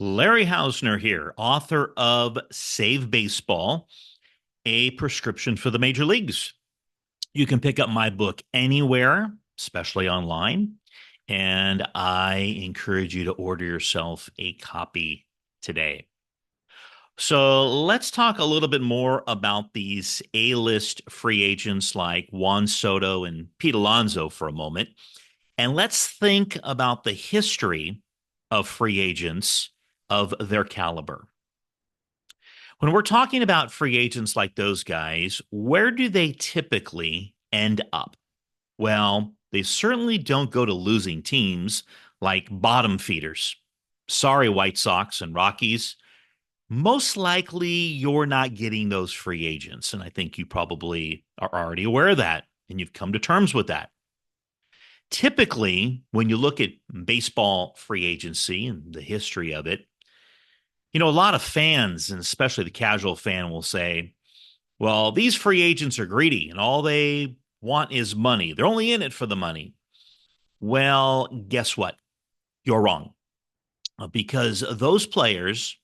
Larry Hausner here, author of Save Baseball, a prescription for the major leagues. You can pick up my book anywhere, especially online, and I encourage you to order yourself a copy today. So let's talk a little bit more about these A-list free agents like Juan Soto and Pete Alonso for a moment. And let's think about the history of free agents of their caliber. When we're talking about free agents like those guys, where do they typically end up? Well, they certainly don't go to losing teams like bottom feeders. Sorry, White Sox and Rockies. Most likely you're not getting those free agents. And I think you probably are already aware of that and you've come to terms with that. Typically, when you look at baseball free agency and the history of it, a lot of fans, and especially the casual fan, will say, well, these free agents are greedy and all they want is money. They're only in it for the money. Well, guess what? You're wrong because those players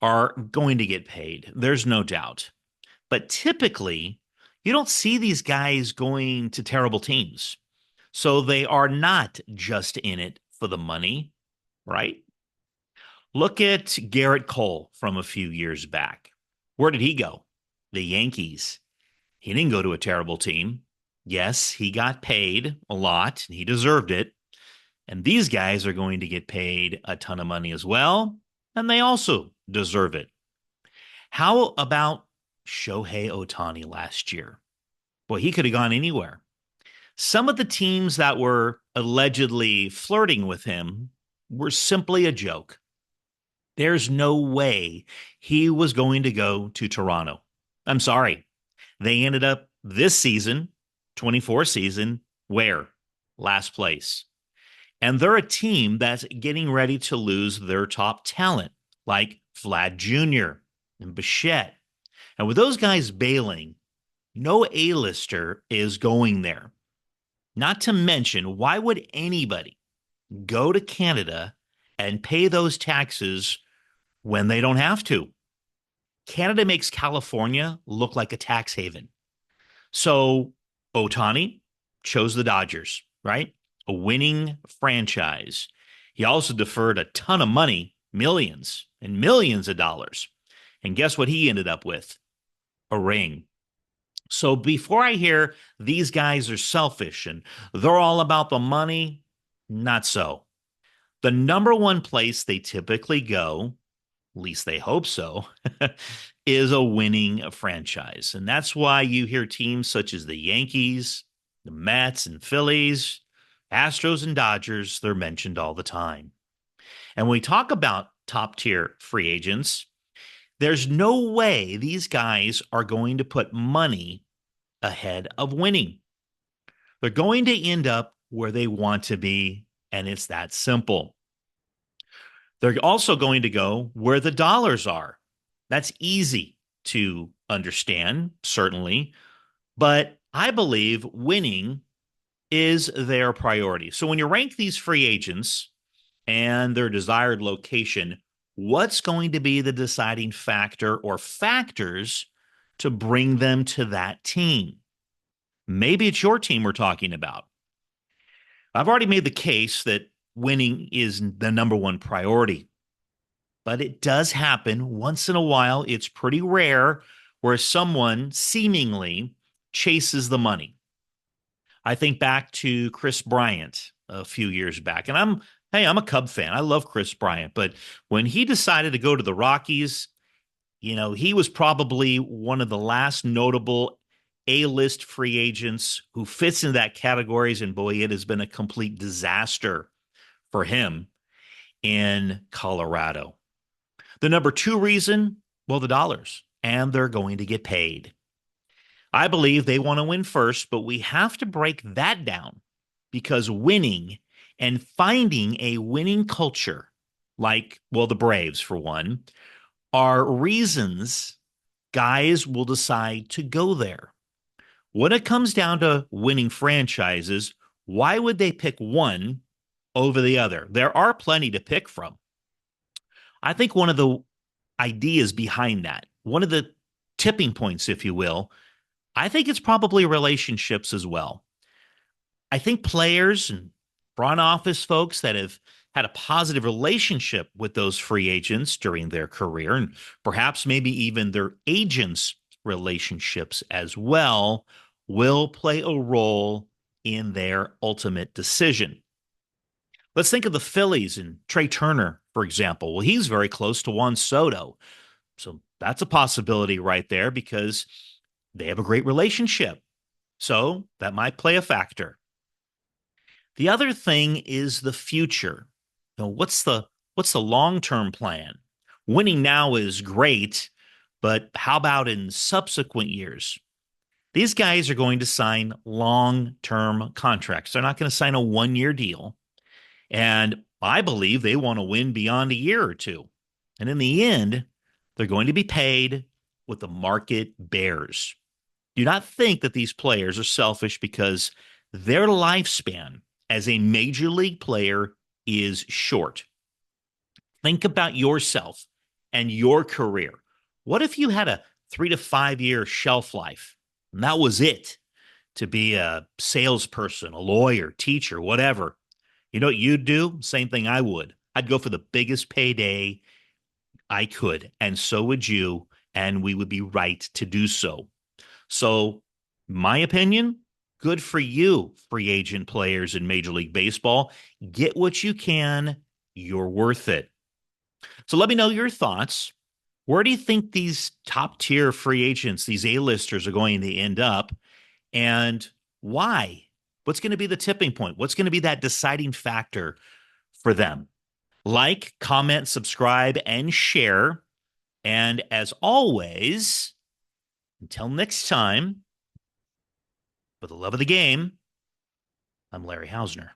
are going to get paid. There's no doubt. But typically, you don't see these guys going to terrible teams. So they are not just in it for the money, right? Look at Garrett Cole from a few years back. Where did he go? The Yankees. He didn't go to a terrible team. Yes, he got paid a lot, and he deserved it. And these guys are going to get paid a ton of money as well, and they also deserve it. How about Shohei Ohtani last year? Boy, he could have gone anywhere. Some of the teams that were allegedly flirting with him were simply a joke. There's no way he was going to go to Toronto. I'm sorry. They ended up this season, 24 season, where? Last place. And they're a team that's getting ready to lose their top talent, like Vlad Jr. and Bichette. And with those guys bailing, no A-lister is going there. Not to mention, why would anybody go to Canada and pay those taxes when they don't have to? Canada makes California look like a tax haven. So Ohtani chose the Dodgers, right? A winning franchise. He also deferred a ton of money, millions and millions of dollars. And guess what he ended up with? A ring. So before I hear these guys are selfish and they're all about the money, not so. The number one place they typically go, at least they hope so, is a winning franchise. And that's why you hear teams such as the Yankees, the Mets and Phillies, Astros and Dodgers, they're mentioned all the time. And when we talk about top tier free agents, there's no way these guys are going to put money ahead of winning. They're going to end up where they want to be, and it's that simple. They're also going to go where the dollars are. That's easy to understand, certainly, but I believe winning is their priority. So when you rank these free agents and their desired location, what's going to be the deciding factor or factors to bring them to that team? Maybe it's your team we're talking about. I've already made the case that winning is the number one priority, but it does happen once in a while. It's pretty rare where someone seemingly chases the money. I think back to Chris Bryant a few years back, and I'm a Cub fan. I love Chris Bryant, but when he decided to go to the Rockies, he was probably one of the last notable A-list free agents who fits into that categories. And boy, it has been a complete disaster for him in Colorado. The number two reason, well, the dollars, and they're going to get paid. I believe they want to win first, but we have to break that down because winning and finding a winning culture, like, well, the Braves for one, are reasons guys will decide to go there. When it comes down to winning franchises, why would they pick one over the other? There are plenty to pick from. I think one of the ideas behind that, one of the tipping points, if you will, I think it's probably relationships as well. I think players and front office folks that have had a positive relationship with those free agents during their career, and perhaps maybe even their agents' relationships as well, will play a role in their ultimate decision. Let's think of the Phillies and Trey Turner, for example. Well, he's very close to Juan Soto. So that's a possibility right there because they have a great relationship. So that might play a factor. The other thing is the future. What's the long-term plan? Winning now is great, but how about in subsequent years? These guys are going to sign long-term contracts. They're not going to sign a one-year deal. And I believe they want to win beyond a year or two. And in the end, they're going to be paid what the market bears. Do not think that these players are selfish because their lifespan as a major league player is short. Think about yourself and your career. What if you had a 3 to 5 year shelf life and that was it to be a salesperson, a lawyer, teacher, whatever? You know what you'd do? Same thing I would. I'd go for the biggest payday I could, and so would you, and we would be right to do so. So, my opinion, good for you, free agent players in Major League Baseball. Get what you can. You're worth it. So, let me know your thoughts. Where do you think these top tier free agents, these A-listers, are going to end up? And why? What's going to be the tipping point? What's going to be that deciding factor for them? Like, comment, subscribe, and share. And as always, until next time, for the love of the game, I'm Larry Hausner.